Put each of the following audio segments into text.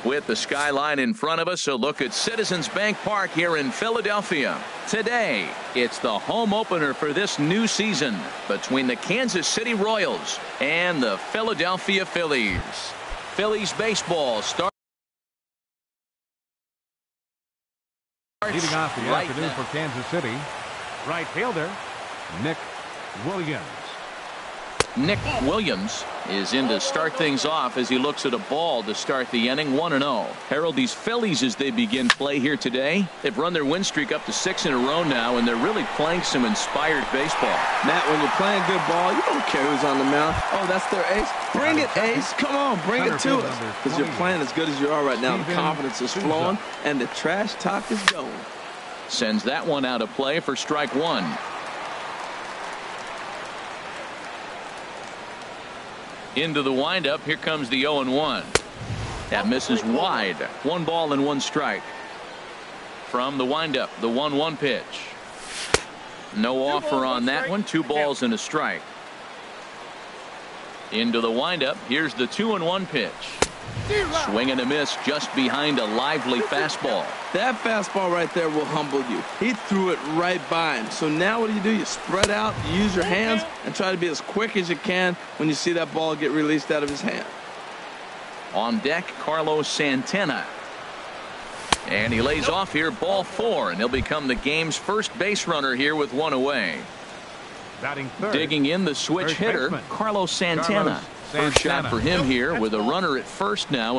With the skyline in front of us, a look at Citizens Bank Park here in Philadelphia. Today, it's the home opener for this new season between the Kansas City Royals and the Philadelphia Phillies. Phillies baseball starts leading off the afternoon for Kansas City, right fielder Nick Williams. Nick Williams is in to start things off as he looks at a ball to start the inning. 1-0. Harold, these Phillies, as they begin play here today, they've run their win streak up to 6 in a row now, and they're really playing some inspired baseball. Matt, when you're playing good ball, you don't care who's on the mound. Oh, that's their ace. Bring it, ace. Come on, bring it to us. Because you're playing as good as you are right now. The confidence is flowing, and the trash talk is going. Sends that one out of play for strike one. Into the windup. Here comes the 0-1. That misses wide. 1 ball and 1 strike. From the windup, the 1-1 pitch. No offer on that one. 2 balls and a strike. Into the windup. Here's the 2-1 pitch. Swing and a miss just behind a lively fastball. That fastball right there will humble you. He threw it right by him. So now what do? You spread out, you use your hands, and try to be as quick as you can when you see that ball get released out of his hand. On deck, Carlos Santana. And he lays off here, ball 4, and he'll become the game's first base runner here with 1 away. Digging in the switch hitter, Carlos Santana. First shot for him here with a runner at first now.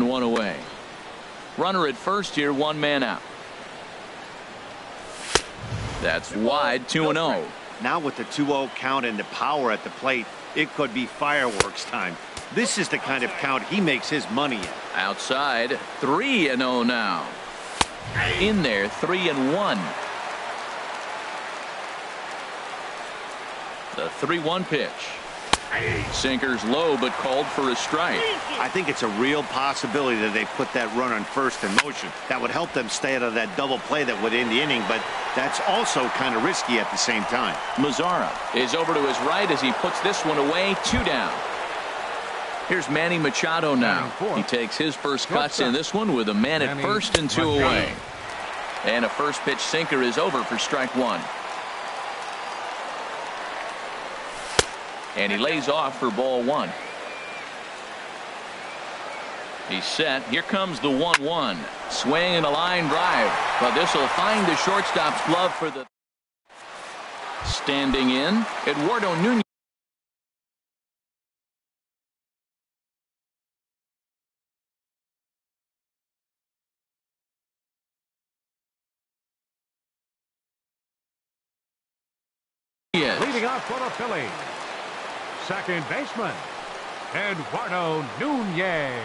And one away. Runner at first here, 1 man out. That's wide, 2-0. Now with the 2-0 count and the power at the plate, it could be fireworks time. This is the kind of count he makes his money in. Outside, 3-0 now. In there, 3-1. The 3-1 pitch. Sinker's low, but called for a strike. I think it's a real possibility that they put that run on first in motion. That would help them stay out of that double play that would end the inning, but that's also kind of risky at the same time. Mazzara is over to his right as he puts this one away. 2 down. Here's Manny Machado now. He takes his first cuts in this one with a man at first and 2 away. And a first pitch sinker is over for strike 1. And he lays off for ball 1. He's set. Here comes the 1-1. Swing and a line drive. But this will find the shortstop's glove for the standing in. Eduardo Nunez. Leading off for the Phillies, second baseman, Eduardo Nunez.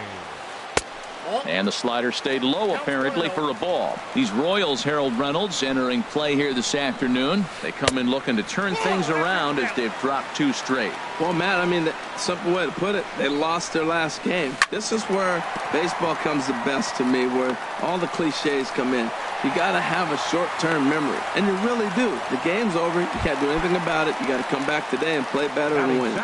And the slider stayed low apparently for a ball. These Royals, Harold Reynolds, entering play here this afternoon. They come in looking to turn things around as they've dropped 2 straight. Well, Matt, I mean, the simple way to put it, they lost their last game. This is where baseball comes the best to me, where all the cliches come in. You got to have a short-term memory, and you really do. The game's over. You can't do anything about it. You got to come back today and play better and win.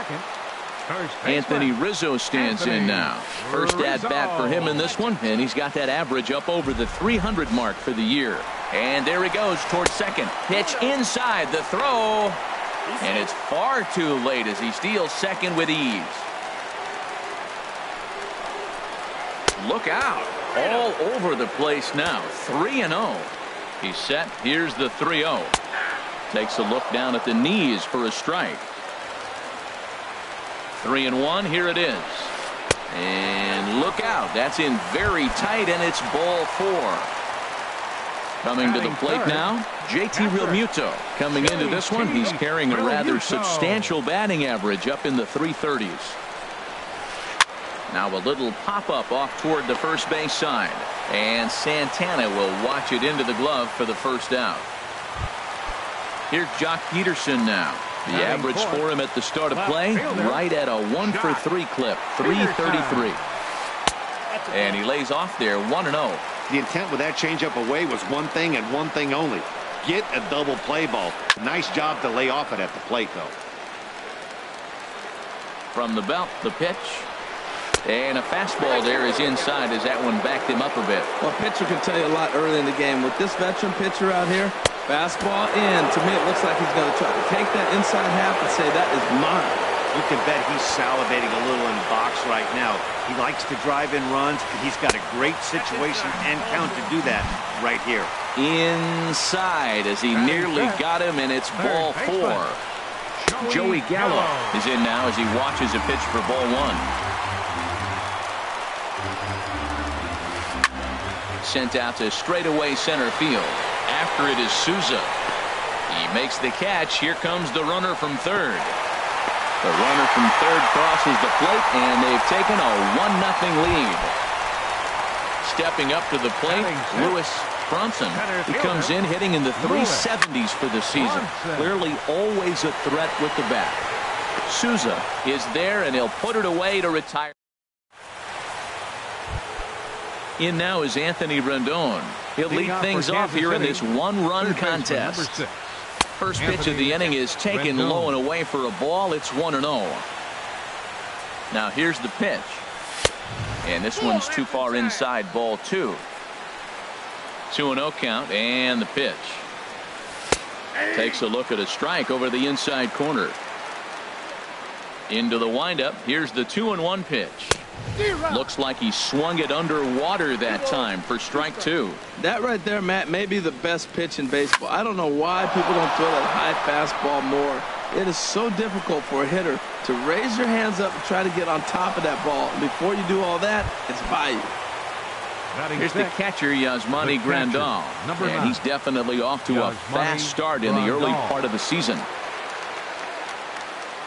Anthony Rizzo stands in now. First at bat for him in this one, and he's got that average up over the 300 mark for the year. And there he goes towards second. Pitch inside, the throw, and it's far too late as he steals second with ease. Look out. All over the place now. 3-0. He's set. Here's the 3-0. Takes a look down at the knees for a strike. 3-1. Here it is. And look out. That's in very tight, and it's ball 4. Coming to the plate now, JT Realmuto. Coming into this one, he's carrying a rather substantial batting average up in the 330s. Now a little pop-up off toward the first base side. And Santana will watch it into the glove for the first out. Here's Jock Peterson now. The average for him at the start of play, right at a 1-for-3 clip, 333. And he lays off there, 1-0. The intent with that changeup away was one thing and one thing only. get a double play ball. Nice job to lay off it at the plate, though. From the belt, the pitch. And a fastball there is inside as that one backed him up a bit. Well, a pitcher can tell you a lot early in the game. With this veteran pitcher out here, fastball in. To me, it looks like he's going to try to take that inside half and say, that is mine. You can bet he's salivating a little in the box right now. He likes to drive in runs, and he's got a great situation and count to do that right here. Inside as he nearly got him, and it's ball 4. Joey Gallo is in now as he watches a pitch for ball 1. Sent out to straightaway center field. After it is Souza. He makes the catch. Here comes the runner from third. The runner from third crosses the plate, and they've taken a 1-0 lead. Stepping up to the plate, Lewis Bronson. He comes in hitting in the 370s for the season. Clearly always a threat with the bat. Souza is there, and he'll put it away to retire. In now is Anthony Rendon. He'll lead things off here in this one-run contest. First pitch of the inning is taken low and away for a ball. It's 1-0. Now here's the pitch. And this one's too far inside, ball 2. 2-0 count, and the pitch. Takes a look at a strike over the inside corner. Into the windup. Here's the 2-1 pitch. Looks like he swung it underwater that time for strike 2. That right there, Matt, may be the best pitch in baseball. I don't know why people don't throw that high fastball more. It is so difficult for a hitter to raise your hands up and try to get on top of that ball. And before you do all that, it's by you. Here's the catcher, Yasmani Grandal. And he's definitely off to a fast start in the early part of the season.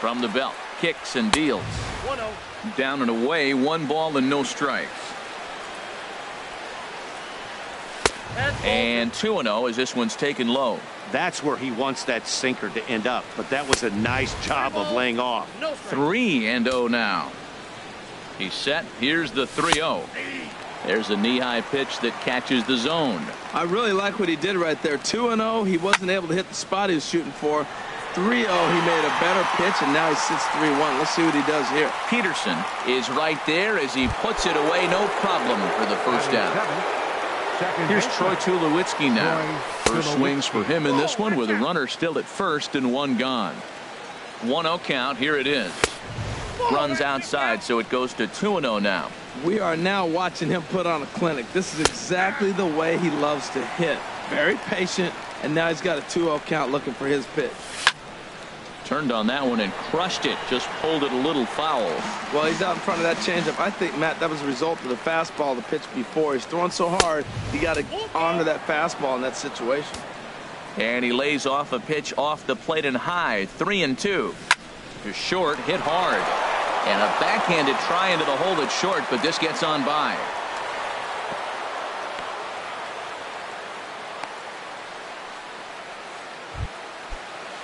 From the belt, kicks and deals. 1-0. Down and away, 1 ball and no strikes. And 2-0 as this one's taken low. That's where he wants that sinker to end up, but that was a nice job of laying off. 3-0 now. He's set. Here's the 3-0. There's a knee-high pitch that catches the zone. I really like what he did right there. 2-0. He wasn't able to hit the spot he was shooting for. 3-0, he made a better pitch, and now he sits 3-1. Let's see what he does here. Peterson is right there as he puts it away. No problem for the first out. Here's Troy Tulowitzki now. First swings for him in this one with a runner still at first and 1 gone. 1-0 count. Here it is. Runs outside, so it goes to 2-0 now. We are now watching him put on a clinic. This is exactly the way he loves to hit. Very patient, and now he's got a 2-0 count looking for his pitch. Turned on that one and crushed it. Just pulled it a little foul. Well, he's out in front of that changeup. I think, Matt, that was a result of the fastball, the pitch before. He's throwing so hard, you got to honor that fastball in that situation. And he lays off a pitch off the plate and high. 3-2. Just short, hit hard. And a backhanded try into the hole that's short, but this gets on by.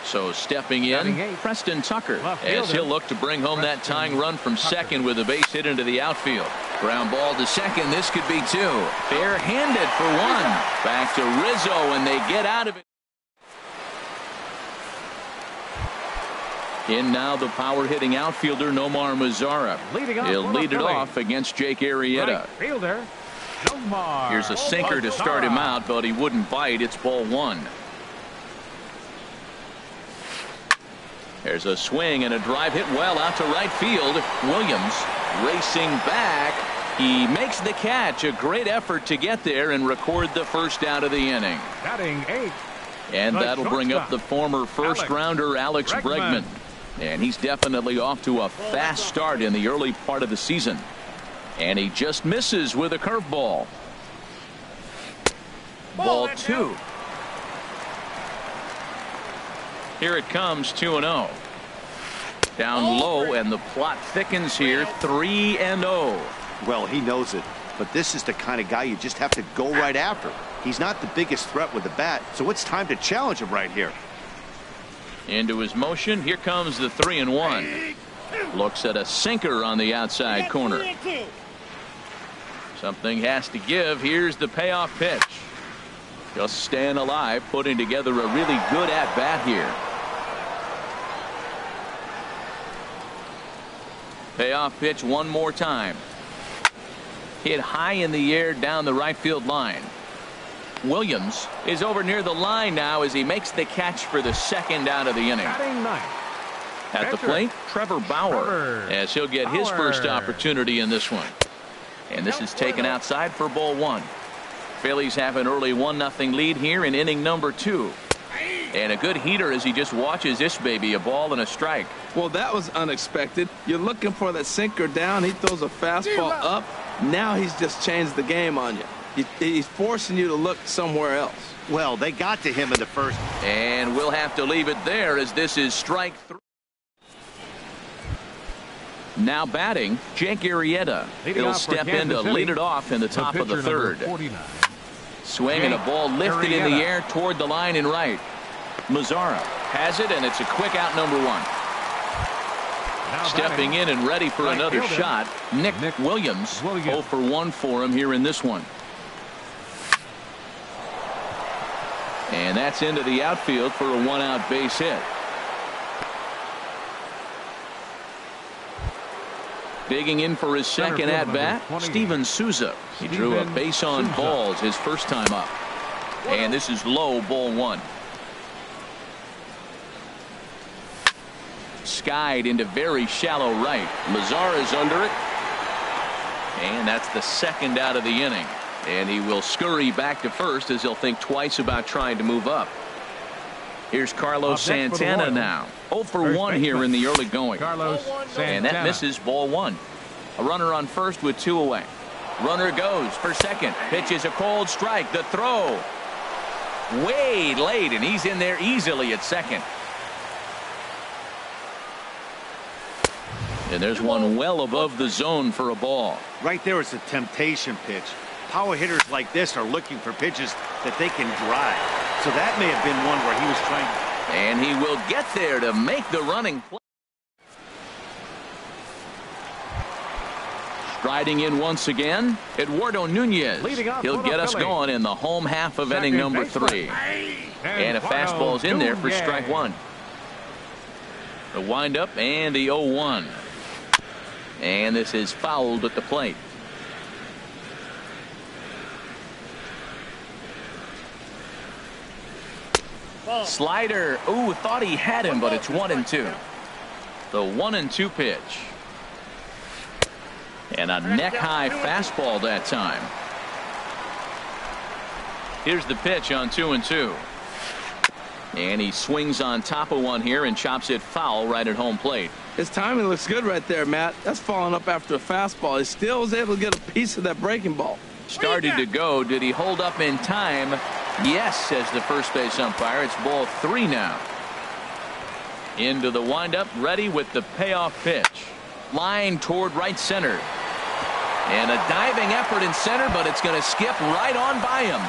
So stepping in, Preston Tucker, as he'll look to bring home that tying run from second with a base hit into the outfield. Ground ball to second. This could be 2. Bare-handed for 1. Back to Rizzo, and they get out of it. In now the power-hitting outfielder Nomar Mazara. He'll lead it off against Jake Arrieta. Here's a sinker to start him out, but he wouldn't bite. It's ball 1. There's a swing and a drive hit well out to right field. Williams racing back. He makes the catch. A great effort to get there and record the first out of the inning. Batting 8. And that'll bring up the former first-rounder Alex Bregman. And he's definitely off to a fast start in the early part of the season. And he just misses with a curveball. Ball 2. Here it comes, 2-0. Down low, and the plot thickens here, 3-0. Well, he knows it, but this is the kind of guy you just have to go right after. He's not the biggest threat with the bat, so it's time to challenge him right here. Into his motion, here comes the 3-1. Looks at a sinker on the outside corner. Something has to give. Here's the payoff pitch. Just staying alive, putting together a really good at-bat here. Payoff pitch one more time. Hit high in the air down the right field line. Williams is over near the line now as he makes the catch for the second out of the inning. At the plate, Trevor Bauer, as he'll get his first opportunity in this one. And this is taken outside for ball one. Phillies have an early 1-0 lead here in inning number 2. And a good heater as he just watches this baby, a ball and a strike. Well, that was unexpected. You're looking for that sinker down. He throws a fastball up. Now he's just changed the game on you. He's forcing you to look somewhere else. Well, they got to him in the first. And we'll have to leave it there as this is strike 3. Now batting, Jake Arrieta. He'll step in to lead it off in the top of the third. Swing and a ball lifted in the air toward the line in right. Mazzara has it, and it's a quick out, number 1. Stepping in and ready for another shot, Nick Williams. 0 for 1 for him here in this one. And that's into the outfield for a 1-out base hit. Digging in for his second at-bat, Steven Souza. He drew a base on balls his first time up. And this is low, ball 1. Skied into very shallow right. Mazzara's under it. And that's the second out of the inning. And he will scurry back to first as he'll think twice about trying to move up. Here's Carlos Santana now. 0 for 1 here in the early going. And that misses, ball 1. A runner on first with 2 away. Runner goes for second. Pitches a cold strike. The throw. Way late, and he's in there easily at second. And there's one well above the zone for a ball. Right there is a temptation pitch. Power hitters like this are looking for pitches that they can drive. So that may have been one where he was trying to. And he will get there to make the running play. Striding in once again, Eduardo Nunez. He'll get us going in the home half of inning number 3. And a fastball's in there for strike 1. The windup and the 0-1. And this is fouled at the plate. Slider. Ooh, thought he had him, but it's 1-2. The 1-2 pitch. And a neck-high fastball that time. Here's the pitch on 2-2. And he swings on top of one here and chops it foul right at home plate. His timing looks good right there, Matt. That's following up after a fastball. He still was able to get a piece of that breaking ball. Started to go. Did he hold up in time? Yes, says the first base umpire. It's ball 3 now. Into the windup, ready with the payoff pitch. Line toward right center. And a diving effort in center, but it's going to skip right on by him.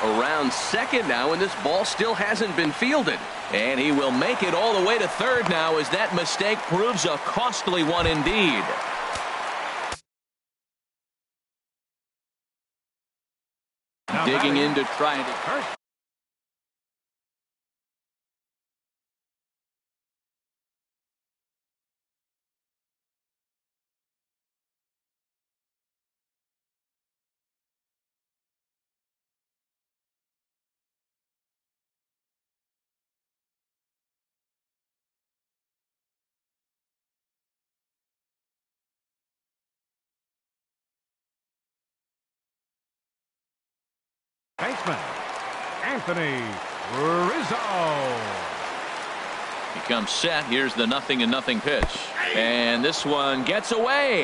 Around second now, and this ball still hasn't been fielded. And he will make it all the way to third now as that mistake proves a costly one indeed. Digging in to try to. Baseman, Anthony Rizzo. He comes set. Here's the 0-0 pitch. And this one gets away.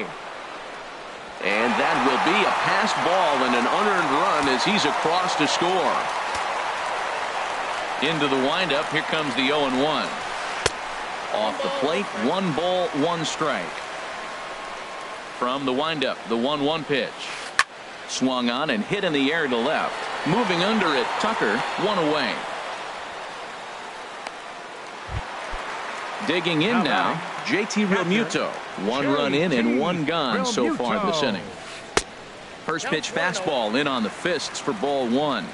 And that will be a passed ball and an unearned run as he's across to score. Into the windup. Here comes the 0-1. Off the plate, 1 ball, 1 strike. From the windup, the 1-1 pitch. Swung on and hit in the air to left. Moving under it, Tucker, 1 away. Digging in now, JT Realmuto. 1 run in and 1 gone so far in this inning. First pitch fastball in on the fists for ball one.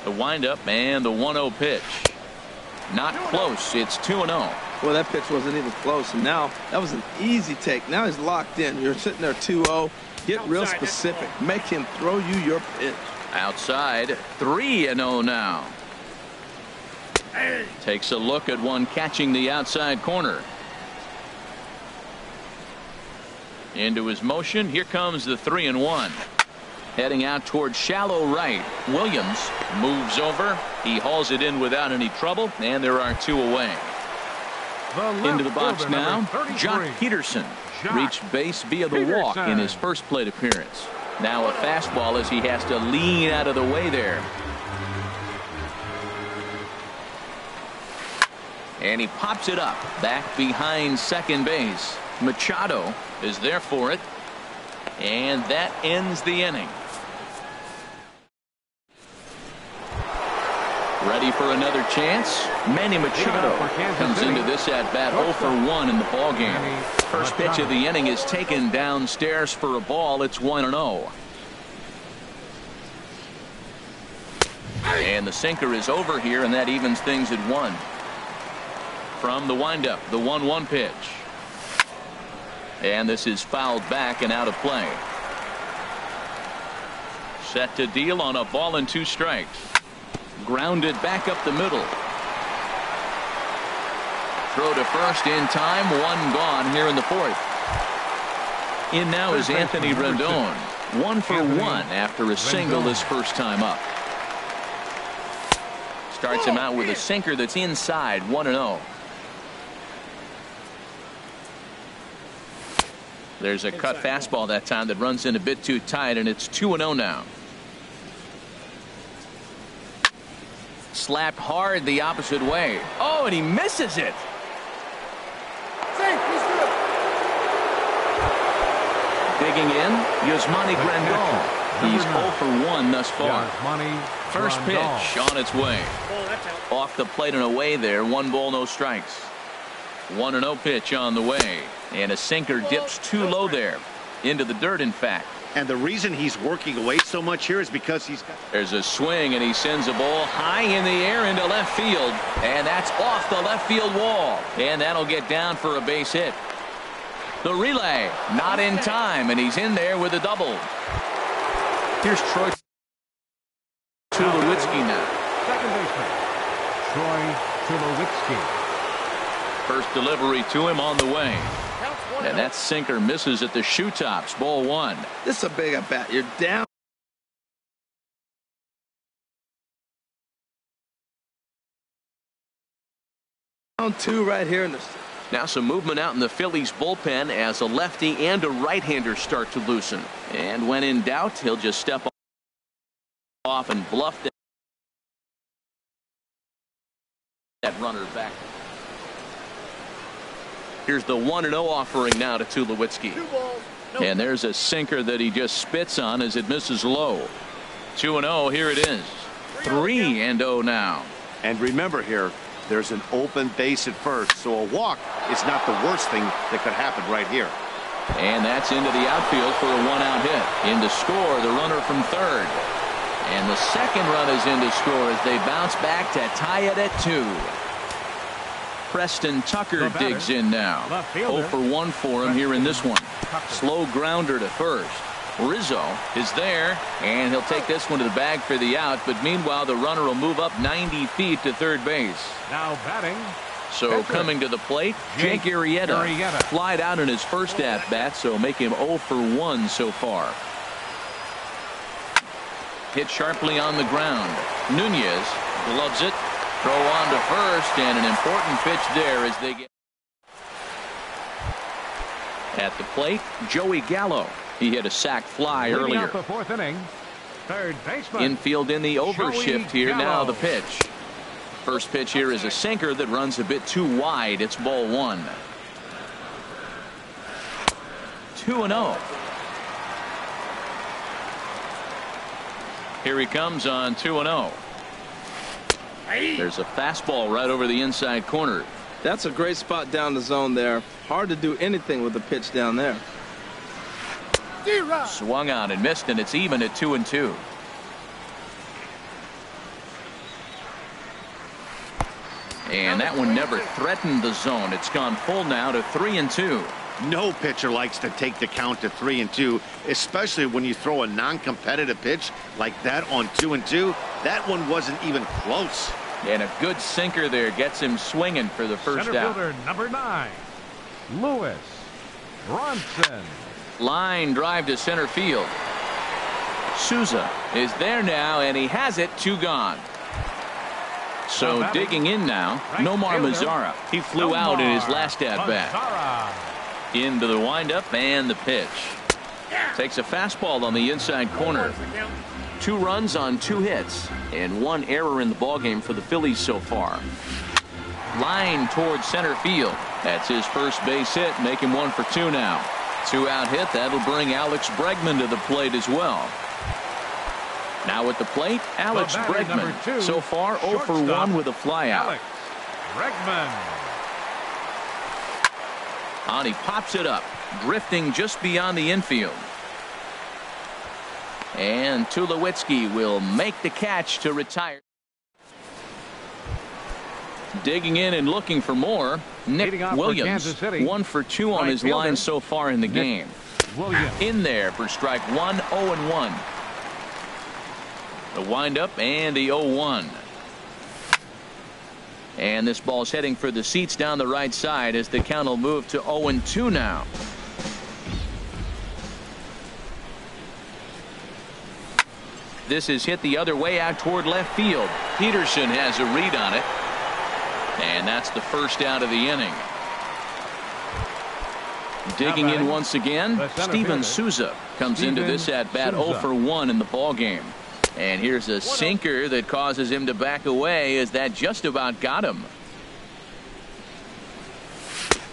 The windup and the 1-0 pitch. Not close. It's 2-0. Well, that pitch wasn't even close, and now that was an easy take. Now he's locked in. You're sitting there 2-0. Get real specific. Make him throw you your pitch. Outside, 3-0 now. Takes a look at one catching the outside corner. Into his motion. Here comes the 3-1. Heading out towards shallow right. Williams moves over. He hauls it in without any trouble, and there are 2 away. Into the box now. Jock Peterson reached base via the walk in his first plate appearance. Now a fastball as he has to lean out of the way there. And he pops it up back behind second base. Machado is there for it. And that ends the inning. Ready for another chance? Manny Machado comes into this at bat 0 for 1 in the ball game. First pitch of the inning is taken downstairs for a ball. It's 1-0. And the sinker is over here, and that evens things at 1. From the windup, the 1-1 pitch. And this is fouled back and out of play. Set to deal on a ball and 2 strikes. Grounded back up the middle. Throw to first in time. 1 gone here in the 4th. In now is Anthony Rendon. 1 for 1 after a single his first time up. Starts him out with a sinker that's inside. 1-0. There's a cut fastball that time that runs in a bit too tight, and it's 2-0 now. Slapped hard the opposite way. Oh, and he misses it. Digging in, Yasmani Grandal. He's 0 for 1 thus far. First pitch on its way. Off the plate and away there. 1 ball, no strikes. 1-0 pitch on the way. And a sinker dips too low there. Into the dirt, in fact. And the reason he's working away so much here is because he's got... There's a swing, and he sends a ball high in the air into left field. And that's off the left field wall. And that'll get down for a base hit. The relay, not in time, and he's in there with a double. Here's Troy Tulowitzki now. Second baseman, Troy Tulowitzki. First delivery to him on the way. And that sinker misses at the shoe tops. Ball 1. This is a big at bat. You're down. Down 2 right here in the... Now some movement out in the Phillies bullpen as a lefty and a right-hander start to loosen. And when in doubt, he'll just step off and bluff that runner back. Here's the 1-0 offering now to Tulowitzki. And there's a sinker that he just spits on as it misses low. 2-0, here it is. 3-0 now. And remember here, there's an open base at first, so a walk is not the worst thing that could happen right here. And that's into the outfield for a 1-out hit. In to score, the runner from third. And the second run is in to score as they bounce back to tie it at 2. Preston Tucker digs in now. 0 for 1 for him here in this one. Slow grounder to first. Rizzo is there, and he'll take this one to the bag for the out. But meanwhile, the runner will move up 90 feet to third base. Now batting. So coming to the plate, Jake Arrieta flied out in his first at bat, so make him 0 for 1 so far. Hit sharply on the ground. Nunez gloves it. Throw on to first, and an important pitch there as they get at the plate. Joey Gallo. He hit a sac fly earlier. The 4th inning. Third baseman. Infield in the overshift here. Gallo. Now the pitch. First pitch here is a sinker that runs a bit too wide. It's ball 1. 2-0. Here he comes on 2-0. There's a fastball right over the inside corner. That's a great spot down the zone there. Hard to do anything with the pitch down there. Swung on and missed, and it's even at 2-2. And that one never threatened the zone. It's gone full now to 3-2. No pitcher likes to take the count to 3-2, especially when you throw a non-competitive pitch like that on 2-2. That one wasn't even close. And a good sinker there gets him swinging for the first out. Center fielder number 9, Lewis Bronson. Line drive to center field. Souza is there now, and he has it. 2 gone. So digging in now, Nomar Mazara. He flew out in his last at-bat. Into the windup and the pitch. Takes a fastball on the inside corner. 2 runs on 2 hits and 1 error in the ballgame for the Phillies so far. Line towards center field. That's his first base hit, make him 1 for 2 now. 2-out hit. That'll bring Alex Bregman to the plate as well. Now at the plate, Alex Bregman. So far 0 for 1 with a flyout. Alex Bregman. And he pops it up, drifting just beyond the infield. And Tulowitzki will make the catch to retire. Digging in and looking for more, Nick Williams. 1 for 2 on his line so far in the game. In there for strike 1, 0-1. The windup and the 0-1. And this ball's heading for the seats down the right side as the count will move to 0-2 now. This is hit the other way out toward left field. Peterson has a read on it. And that's the first out of the inning. Digging in once again, Steven Souza comes into this at bat 0 for 1 in the ball game. And here's a sinker that causes him to back away as that just about got him.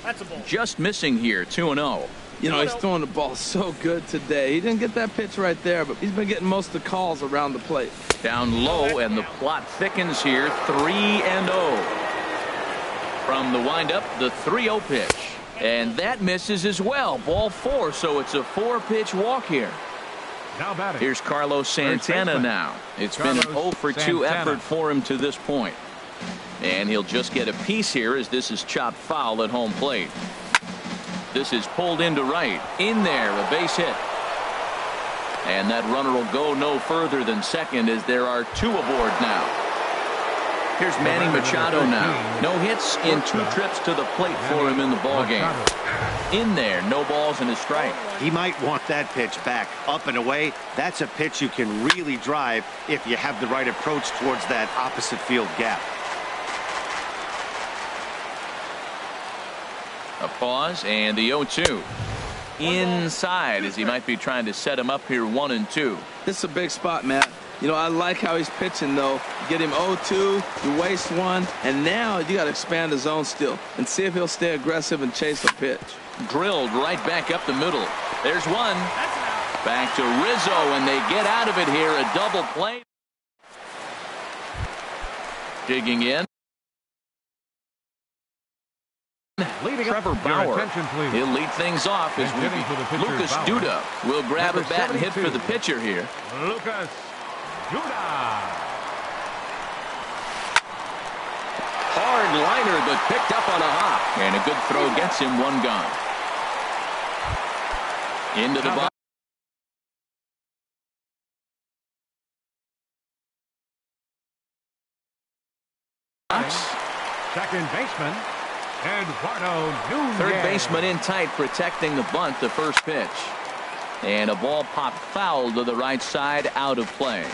That's a ball. Just missing here, 2-0. You know, he's throwing the ball so good today. He didn't get that pitch right there, but he's been getting most of the calls around the plate. Down low, and the plot thickens here, 3-0. From the windup, the 3-0 pitch. And that misses as well. Ball 4, so it's a 4-pitch walk here. Now batting. Here's Carlos Santana now. It's been an 0 for 2 effort for him to this point. And he'll just get a piece here as this is chopped foul at home plate. This is pulled into right. In there, a base hit. And that runner will go no further than second as there are 2 aboard now. Here's Manny Machado now. No hits in 2 trips to the plate for him in the ballgame. In there, no balls and a strike. He might want that pitch back, up and away. That's a pitch you can really drive if you have the right approach towards that opposite field gap. A pause and the 0-2. Inside as he might be trying to set him up here 1-2. This is a big spot, Matt. You know, I like how he's pitching, though. You get him 0-2, you waste 1, and now you got to expand the zone still and see if he'll stay aggressive and chase a pitch. Drilled right back up the middle. There's one. Back to Rizzo, and they get out of it here. A double play. Digging in. Trevor Bauer. He'll lead things off as Lucas Duda will grab a bat and hit for the pitcher here. Lucas Duda. Hard liner, but picked up on a hop. And a good throw gets him 1 gone. Into the box. Second baseman, Eduardo Nunez. Third baseman in tight, protecting the bunt, the first pitch. And a ball popped foul to the right side, out of play.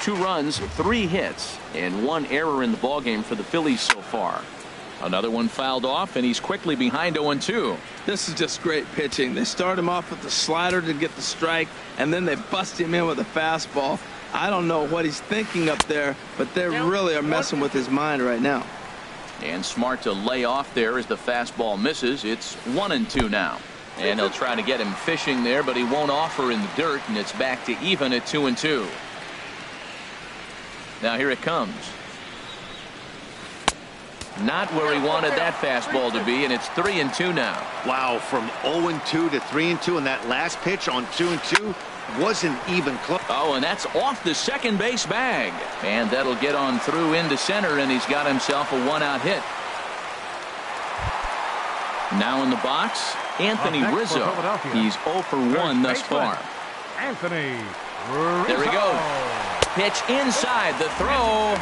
2 runs, 3 hits, and 1 error in the ballgame for the Phillies so far. Another one fouled off, and he's quickly behind 0-2. This is just great pitching. They start him off with the slider to get the strike, and then they bust him in with a fastball. I don't know what he's thinking up there, but they really are messing with his mind right now. And smart to lay off there as the fastball misses. It's 1-2 now. And they'll try to get him fishing there, but he won't offer in the dirt, and it's back to even at 2-2. Now here it comes. Not where he wanted that fastball to be, and it's 3-2 now. Wow, from 0-2 to 3-2, and that last pitch on 2-2 wasn't even close. Oh, and that's off the second base bag. And that'll get on through into center, and he's got himself a one-out hit. Now in the box, Anthony Rizzo. He's 0 for 1 thus far. Anthony Rizzo. There he goes. Pitch inside the throw.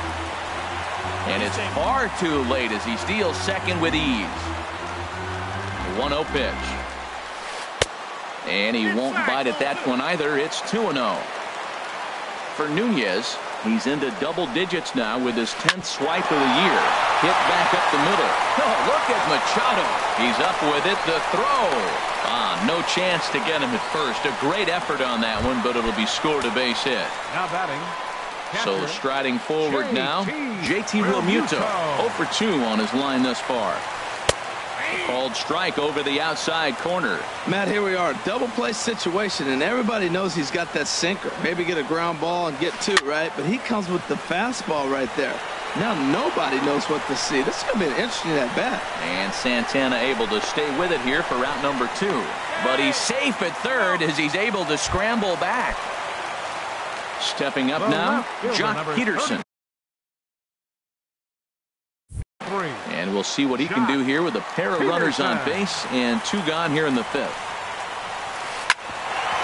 And it's far too late as he steals second with ease. 1-0 pitch. And he won't bite at that one either. It's 2-0. For Nunez, he's into double digits now with his 10th swipe of the year. Hit back up the middle. Oh, look at Machado. He's up with it. The throw. No chance to get him at first. A great effort on that one, but it'll be scored a base hit. Now batting. So striding forward now, JT Realmuto, 0 for 2 on his line thus far. Called strike over the outside corner. Matt, here we are, double play situation, and everybody knows he's got that sinker. Maybe get a ground ball and get two, right? But he comes with the fastball right there. Now nobody knows what to see. This is going to be an interesting at bat. And Santana able to stay with it here for route number 2. But he's safe at third as he's able to scramble back. Stepping up now, Jock Peterson. And we'll see what he can do here with a pair of runners on base and 2 gone here in the 5th.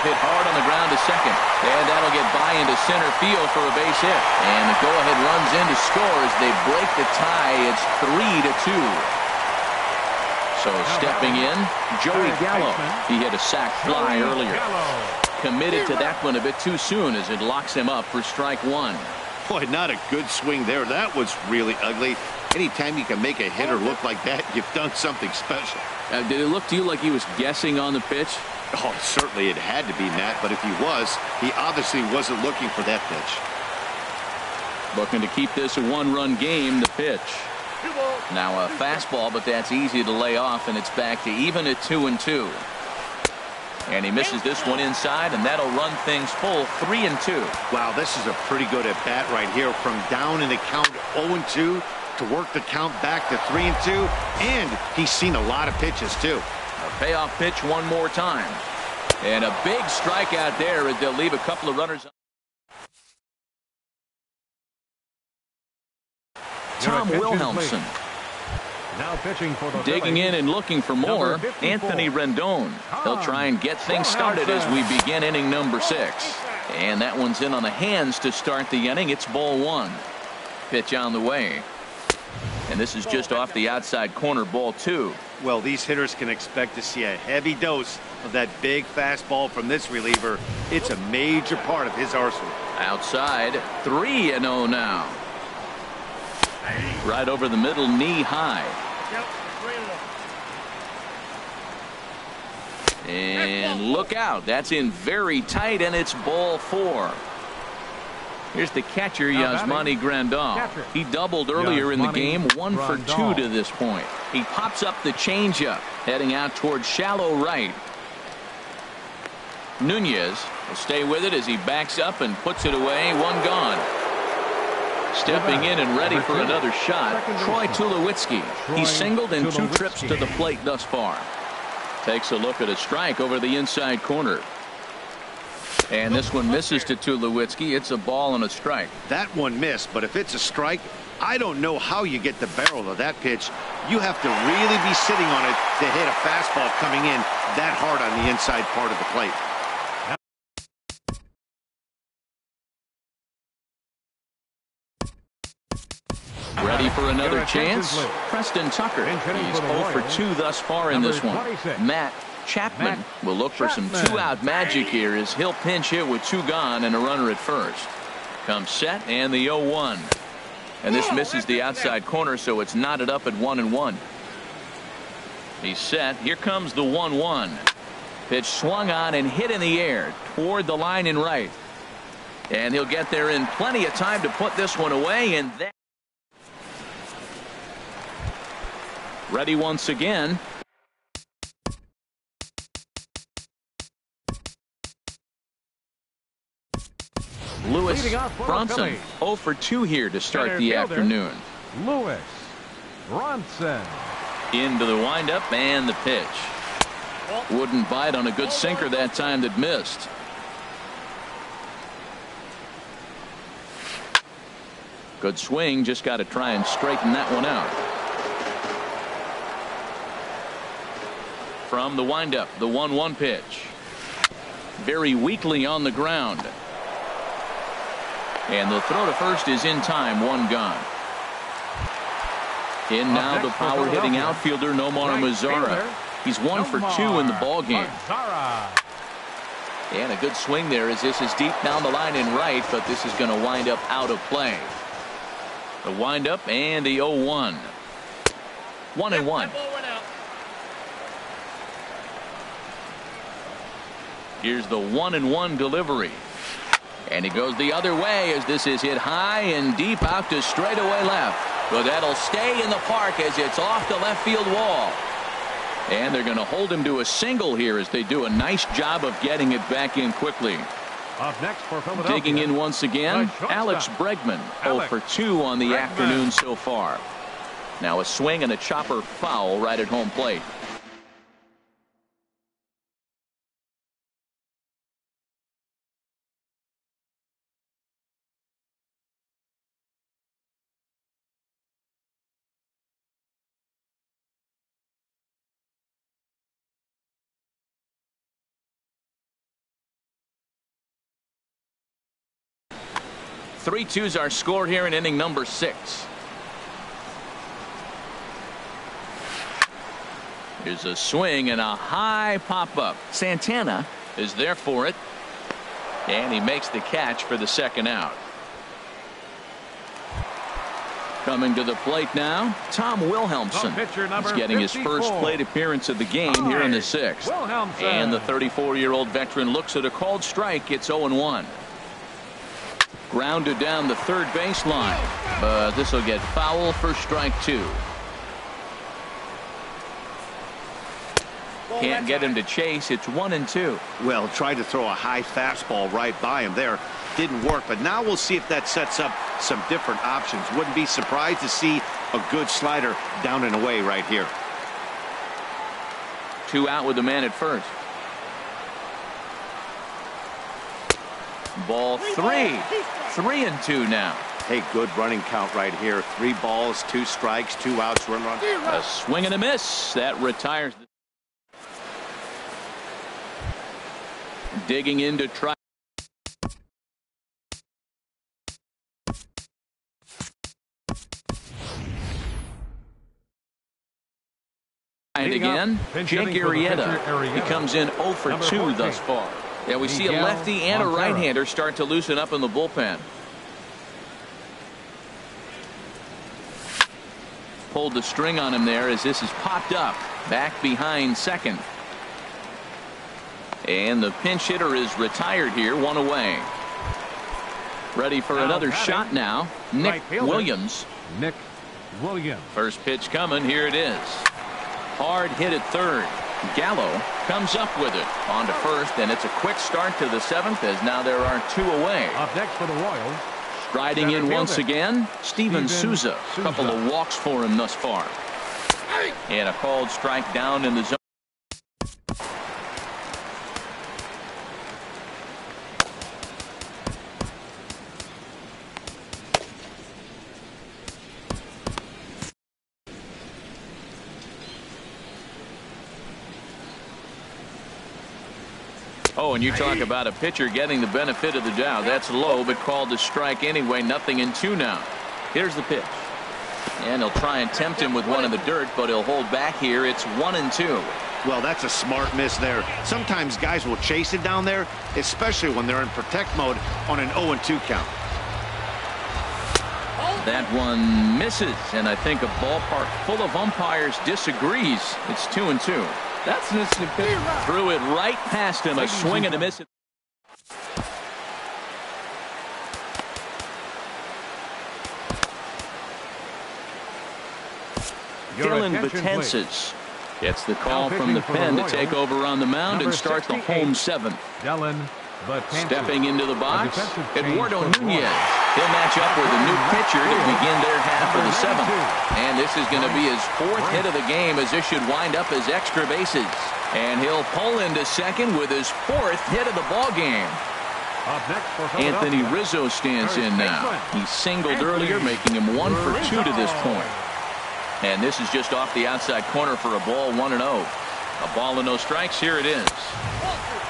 Hit hard on the ground to second. And that'll get by into center field for a base hit. And the go-ahead runs in to score as they break the tie. It's 3-2. So stepping in, Joey Gallo. He hit a sac fly earlier. Committed to that one a bit too soon as it locks him up for strike 1. Boy, not a good swing there. That was really ugly. Anytime you can make a hitter look like that, you've done something special. Did it look to you like he was guessing on the pitch? Oh, certainly it had to be, Matt, but if he was, he obviously wasn't looking for that pitch. Looking to keep this a 1-run game, the pitch. Now a fastball, but that's easy to lay off, and it's back to even at 2-2. And he misses this one inside, and that'll run things full 3-2. Wow, this is a pretty good at bat right here. From down in the count 0-2 to work the count back to 3-2, and he's seen a lot of pitches too. A payoff pitch one more time, and a big strikeout there as they'll leave a couple of runners. Tom Wilhelmsen. Now pitching for the digging in and looking for more, Anthony Rendon. He'll try and get things started as we begin inning number 6. And that one's in on the hands to start the inning. It's ball 1. Pitch on the way. And this is just off the outside corner, ball 2. Well, these hitters can expect to see a heavy dose of that big fastball from this reliever. It's a major part of his arsenal. Outside, 3-0 now. Right over the middle, knee high. And look out. That's in very tight, and it's ball 4. Here's the catcher, Yasmani Grandal. He doubled earlier in the game, 1 for 2 to this point. He pops up the changeup, heading out towards shallow right. Nunez will stay with it as he backs up and puts it away. 1 gone. Stepping in and ready for another shot, Troy Tulowitzki. He's singled in 2 trips to the plate thus far. Takes a look at a strike over the inside corner. And this one misses to Tulowitzki. It's a ball and a strike. That one missed, but if it's a strike, I don't know how you get the barrel of that pitch. You have to really be sitting on it to hit a fastball coming in that hard on the inside part of the plate. Ready for another chance? Preston Tucker. He's 0 for 2 thus far in this one. Matt Chapman will look for some 2-out magic here as he'll pinch hit with 2 gone and a runner at first. Comes set and the 0-1. And this misses the outside corner, so it's knotted up at 1-1. He's set. Here comes the 1-1. Pitch swung on and hit in the air toward the line in right. And he'll get there in plenty of time to put this one away, and that. Ready once again. Lewis Bronson 0 for 2 here to start the afternoon. Lewis Bronson. Into the windup and the pitch. Wouldn't bite on a good sinker that time that missed. Good swing, just got to try and straighten that one out. From the windup, the 1-1 pitch. Very weakly on the ground. And the throw to first is in time, one gone. In now the power hitting outfielder Nomar Mazara. He's 1 for 2 in the ball game. And a good swing there as this is deep down the line in right, but this is going to wind up out of play. The windup and the 0-1. 1-1. Here's the 1-1 delivery. And it goes the other way as this is hit high and deep out to straightaway left. But that'll stay in the park as it's off the left field wall. And they're going to hold him to a single here as they do a nice job of getting it back in quickly. Up next for Philadelphia. Digging in once again, Alex Bregman. 0 for 2 on the afternoon so far. Now a swing and a chopper foul right at home plate. Three twos are scored here in inning number 6. Here's a swing and a high pop up. Santana is there for it. And he makes the catch for the second out. Coming to the plate now, Tom Wilhelmsen. He's getting his first plate appearance of the game here in the 6th. And the 34-year-old veteran looks at a called strike. It's 0-1. Grounded down the third baseline, but this will get foul for strike 2. Can't get him to chase. It's 1-2. Well, tried to throw a high fastball right by him there. Didn't work, but now we'll see if that sets up some different options. Wouldn't be surprised to see a good slider down and away right here. 2 out with the man at first. Ball 3. 3-2 now. Hey, good running count right here. 3 balls, 2 strikes, 2 outs, run. A swing and a miss. That retires. Digging in to try. And again, Jake Arrieta. He comes in 0 for 2 thus far. Yeah, we see a lefty and a right-hander start to loosen up in the bullpen. Pulled the string on him there as this is popped up. Back behind second. And the pinch hitter is retired here, 1 away. Ready for another shot now. Nick Williams. Nick Williams. First pitch coming. Here it is. Hard hit at third. Gallo comes up with it on to first, and it's a quick start to the 7th as now there are 2 away. Up next for the Royals. Striding in once again, Steven Souza. A couple of walks for him thus far. And a called strike down in the zone. Oh, and you talk about a pitcher getting the benefit of the doubt. That's low, but called a strike anyway. 0-2 now. Here's the pitch. And he'll try and tempt him with one in the dirt, but he'll hold back here. It's 1-2. Well, that's a smart miss there. Sometimes guys will chase it down there, especially when they're in protect mode on an 0-2 count. That one misses, and I think a ballpark full of umpires disagrees. It's 2-2. That's an instant pitch. Threw it right past him. A swing and a miss. Dylan Betances gets the call from the pen to take over on the mound and start the home 7th. Dylan Betances. Stepping into the box, Eduardo Nunez. He'll match up with a new pitcher to begin their half of the seventh. And this is going to be his 4th hit of the game, as this should wind up as extra bases. And he'll pull into second with his 4th hit of the ball game. Anthony Rizzo stands in now. He singled earlier, making him 1 for 2 to this point. And this is just off the outside corner for a ball, 1-0. A ball and no strikes. Here it is.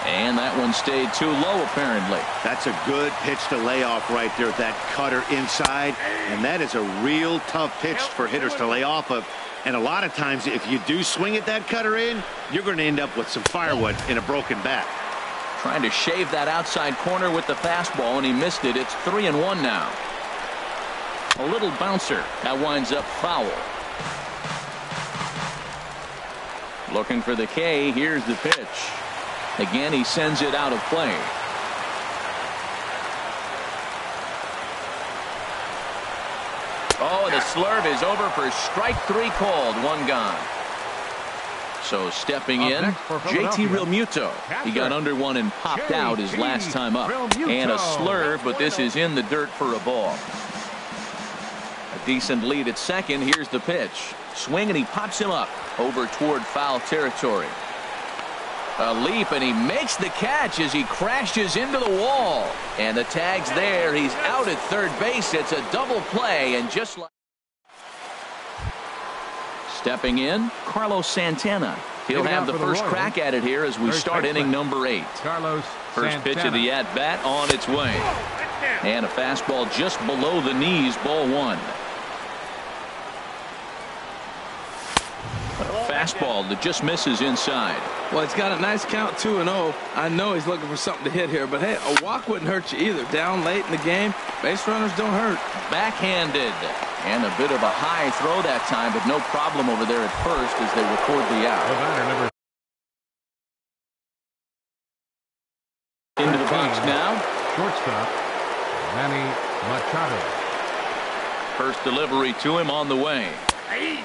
And that one stayed too low, apparently. That's a good pitch to lay off right there, that cutter inside. And that is a real tough pitch for hitters to lay off of. And a lot of times, if you do swing at that cutter in, you're going to end up with some firewood in a broken bat. Trying to shave that outside corner with the fastball, and he missed it. It's 3-1 now. A little bouncer. That winds up foul. Looking for the K. Here's the pitch. Again, he sends it out of play. Oh, the slurve is over for strike 3 called. 1 gone. So stepping in, JT Realmuto. He got under one and popped out his last time up. And a slurve, but this is in the dirt for a ball. A decent lead at second. Here's the pitch. Swing, and he pops him up over toward foul territory. A leap, and he makes the catch as he crashes into the wall. And the tag's there. He's out at third base. It's a double play, and just like stepping in, Carlos Santana. He'll have the first crack at it here as we start inning number 8. First pitch of the at-bat on its way. And a fastball just below the knees, ball 1. A fastball that just misses inside. Well, it's got a nice count, 2-0. I know he's looking for something to hit here, but hey, a walk wouldn't hurt you either. Down late in the game, base runners don't hurt. Backhanded. And a bit of a high throw that time, but no problem over there at first as they record the out. Into the box now. Shortstop, Manny Machado. First delivery to him on the way.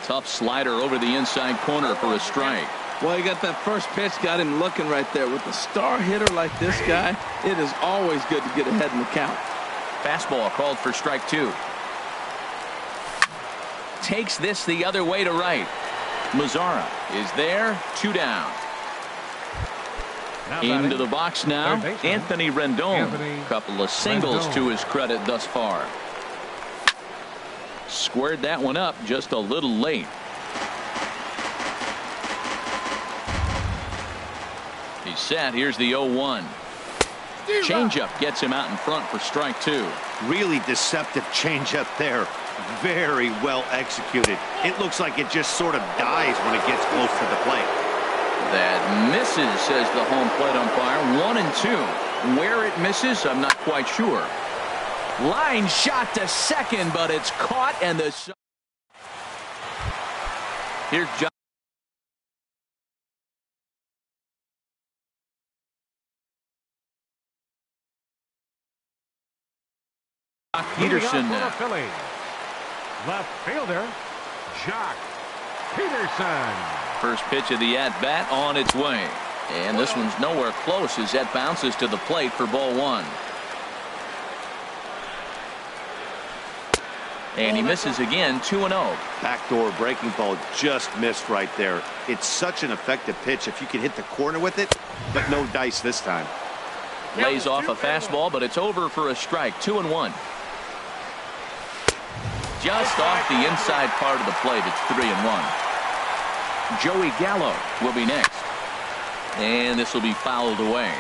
Tough slider over the inside corner for a strike. Well, he got that first pitch, got him looking right there. With a star hitter like this guy, it is always good to get ahead in the count. Fastball called for strike 2. Takes this the other way to right. Mazzara is there. 2 down. Into the box now, Anthony Rendon. Couple of singles to his credit thus far. Squared that one up just a little late. He's set. Here's the 0-1. Changeup gets him out in front for strike 2. Really deceptive changeup there. Very well executed. It looks like it just sort of dies when it gets close to the plate. That misses, says the home plate umpire. 1-2. Where it misses, I'm not quite sure. Line shot to second, but it's caught, and the here's John. Peterson now. Left fielder, Jock Peterson. First pitch of the at-bat on its way. And this one's nowhere close as that bounces to the plate for ball 1. And he misses again, 2-0. Backdoor breaking ball just missed right there. It's such an effective pitch if you can hit the corner with it, but no dice this time. Lays off a fastball, but it's over for a strike. 2-1. Just off the inside part of the plate. It's 3-1. Joey Gallo will be next. And this will be fouled away.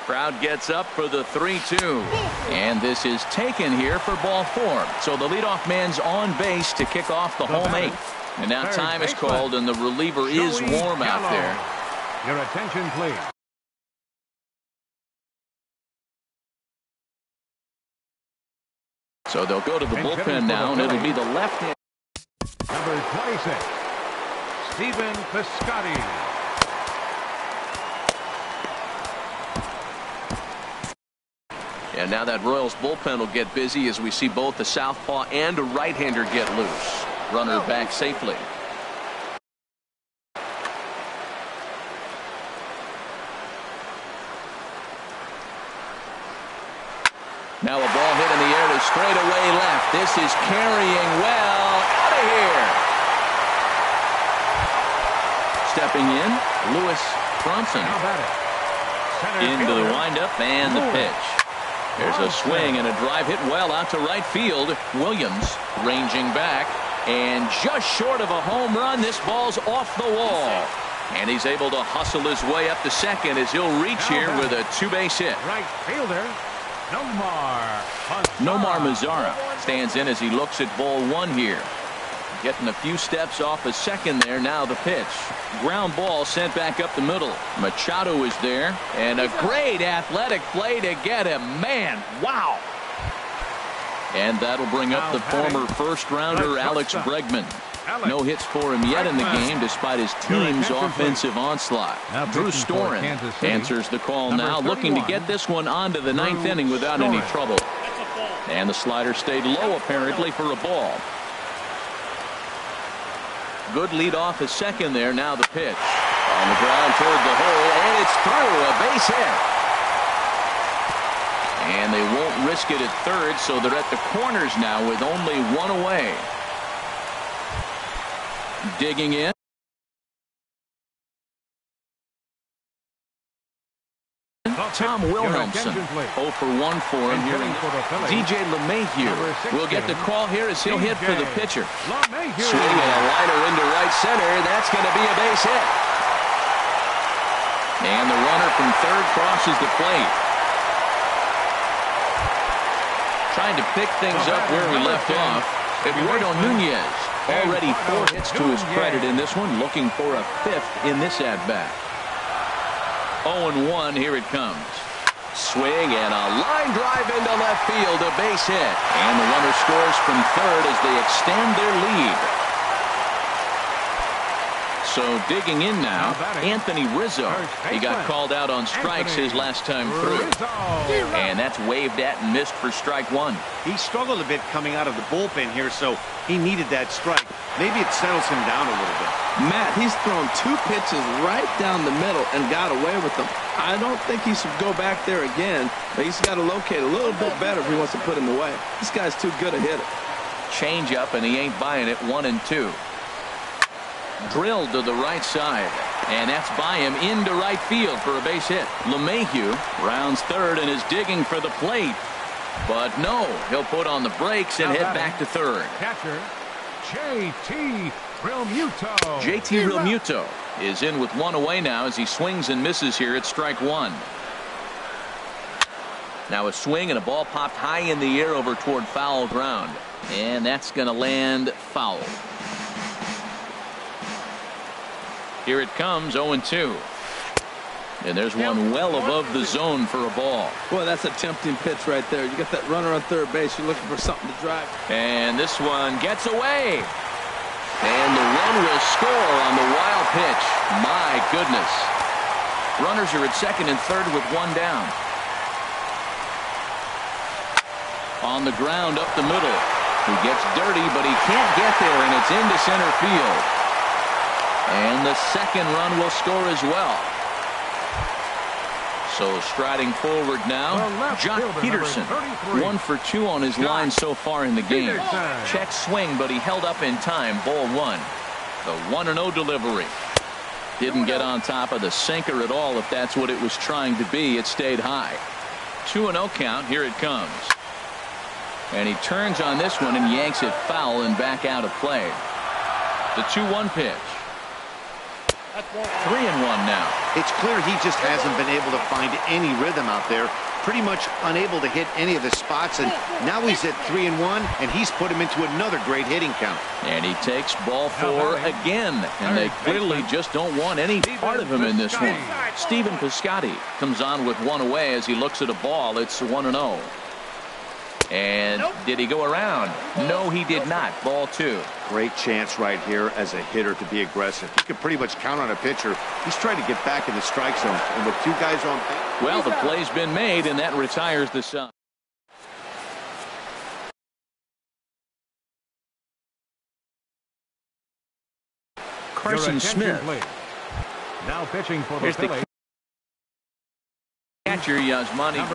Crowd gets up for the 3-2. And this is taken here for ball 4. So the leadoff man's on base to kick off the home 8th. And now time is called, and the reliever is warm out there. Your attention, please. So they'll go to the bullpen now, and it'll be the left hand. Number 26, Stephen Piscotty. And now that Royals bullpen will get busy as we see both the southpaw and a right-hander get loose. Runner back safely. Now a ball hit in the air to straightaway left. This is carrying well. Out of here. Stepping in, Lewis Bronson. Into the windup and the pitch. There's a swing and a drive hit well out to right field. Williams ranging back. And just short of a home run, this ball's off the wall. And he's able to hustle his way up to second as he'll reach here with a two-base hit. Right fielder, Nomar Mazara stands in as he looks at ball one here. Getting a few steps off a second there. Now the pitch. Ground ball sent back up the middle. Machado is there. And a great athletic play to get him. Man, wow. And that'll bring up the former first-rounder Alex Bregman. No hits for him yet in the game despite his team's offensive onslaught. Drew Storen answers the call now, looking to get this one onto the ninth inning without any trouble. And the slider stayed low apparently for a ball. Good lead off his second there. Now the pitch. On the ground toward the hole, and it's through. A base hit. And they won't risk it at third, so they're at the corners now with only one away. Digging in. Tom Wilhelmsen 0 for 1 for him here. DJ LeMahieu will get the call here as he'll hit for the pitcher. Swinging a liner into right center. That's going to be a base hit. And the runner from third crosses the plate. Trying to pick things up where we left off. Eduardo Nunez already 4 hits to his credit in this one. Looking for a 5th in this at-bat. 0-1, here it comes. Swing and a line drive into left field, a base hit. And the runner scores from third as they extend their lead. So digging in now, Anthony Rizzo. He got called out on strikes his last time through. And that's waved at and missed for strike one. He struggled a bit coming out of the bullpen here, so he needed that strike. Maybe it settles him down a little bit. Matt, he's thrown 2 pitches right down the middle and got away with them. I don't think he should go back there again, but he's got to locate a little bit better if he wants to put him away. This guy's too good a hitter. Change up, and he ain't buying it. 1-2. Drilled to the right side, and that's by him into right field for a base hit. LeMahieu rounds third and is digging for the plate, but no, he'll put on the brakes and head back to third. Catcher JT Realmuto. JT Realmuto is in with 1 away now as he swings and misses here at strike 1. Now a swing and a ball popped high in the air over toward foul ground, and that's going to land foul. Here it comes, 0-2. And there's one well above the zone for a ball. Boy, that's a tempting pitch right there. You got that runner on third base. You're looking for something to drive. And this one gets away. And the run will score on the wild pitch. My goodness. Runners are at second and third with 1 down. On the ground up the middle. He gets dirty, but he can't get there, and it's into center field. And the second run will score as well. So striding forward now, Jock Peterson. 1 for 2 on his line so far in the game. Check swing, but he held up in time. Ball 1. The 1-0 delivery. Didn't get on top of the sinker at all if that's what it was trying to be. It stayed high. 2-0 count. Here it comes. And he turns on this one and yanks it foul and back out of play. The 2-1 pitch. 3-1 now. It's clear he just hasn't been able to find any rhythm out there. Pretty much unable to hit any of the spots, and now he's at 3-1, and he's put him into another great hitting count. And he takes ball 4 again, and they clearly just don't want any part of him in this one. Stephen Piscotty comes on with 1 away as he looks at a ball. It's 1-0. And did he go around? No, he did not. Ball 2. Great chance right here as a hitter to be aggressive. You can pretty much count on a pitcher. He's trying to get back in the strike zone, and with 2 guys on base. Well, the play's been made, and that retires the side. Carson Smith. Now pitching for the Here's the catcher, Yasmani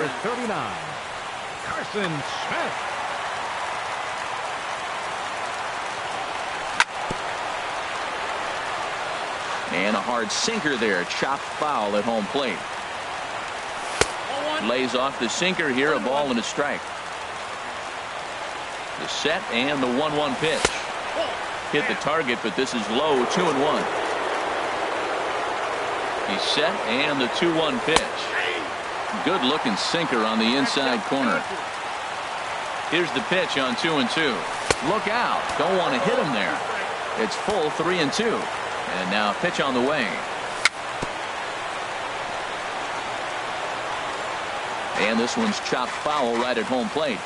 number 39, Carson Smith. And a hard sinker there. Chopped foul at home plate. Lays off the sinker here. A ball and a strike. The set and the 1-1 pitch. Hit the target, but this is low. 2-1. He's set and the 2-1 pitch. Good looking sinker on the inside corner. Here's the pitch on 2-2. Look out. Don't want to hit him there. It's full 3-2. And now pitch on the way. And this one's chopped foul right at home plate.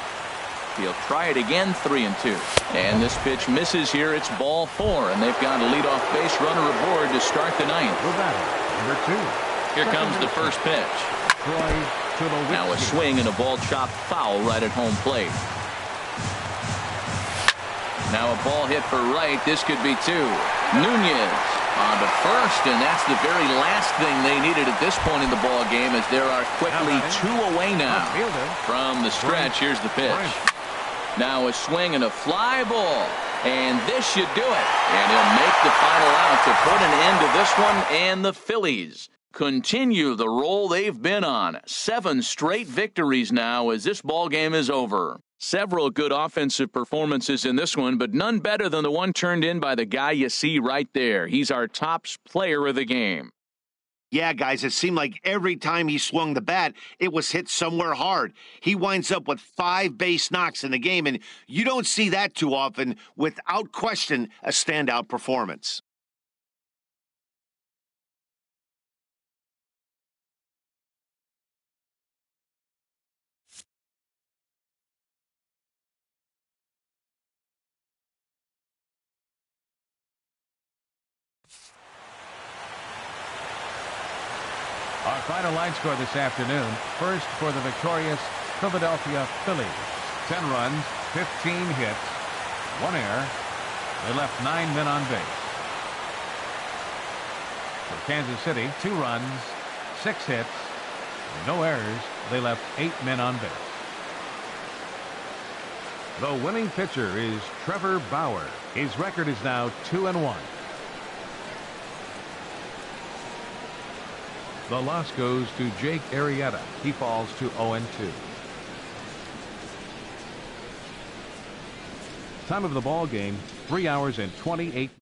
He'll try it again. 3-2. And this pitch misses here. It's ball 4. And they've got a leadoff base runner aboard to start the ninth. Number 2. Here comes the first pitch. Now a swing and a ball chopped foul right at home plate. Now a ball hit for right. This could be 2. Nunez on to first, and that's the very last thing they needed at this point in the ball game, as there are quickly 2 away now from the stretch. Here's the pitch. Now a swing and a fly ball, and this should do it. And he'll make the final out to put an end to this one, and the Phillies continue the roll they've been on. 7 straight victories now as this ball game is over. Several good offensive performances in this one, but none better than the one turned in by the guy you see right there. He's our top player of the game. Yeah, guys, it seemed like every time he swung the bat, it was hit somewhere hard. He winds up with 5 base knocks in the game, and you don't see that too often. Without question, a standout performance. Our final line score this afternoon. First for the victorious Philadelphia Phillies. 10 runs, 15 hits, 1 error. They left 9 men on base. For Kansas City, 2 runs, 6 hits, no errors. They left 8 men on base. The winning pitcher is Trevor Bauer. His record is now 2-1. The loss goes to Jake Arrieta. He falls to 0-2. Time of the ball game, 3 hours and 28 minutes.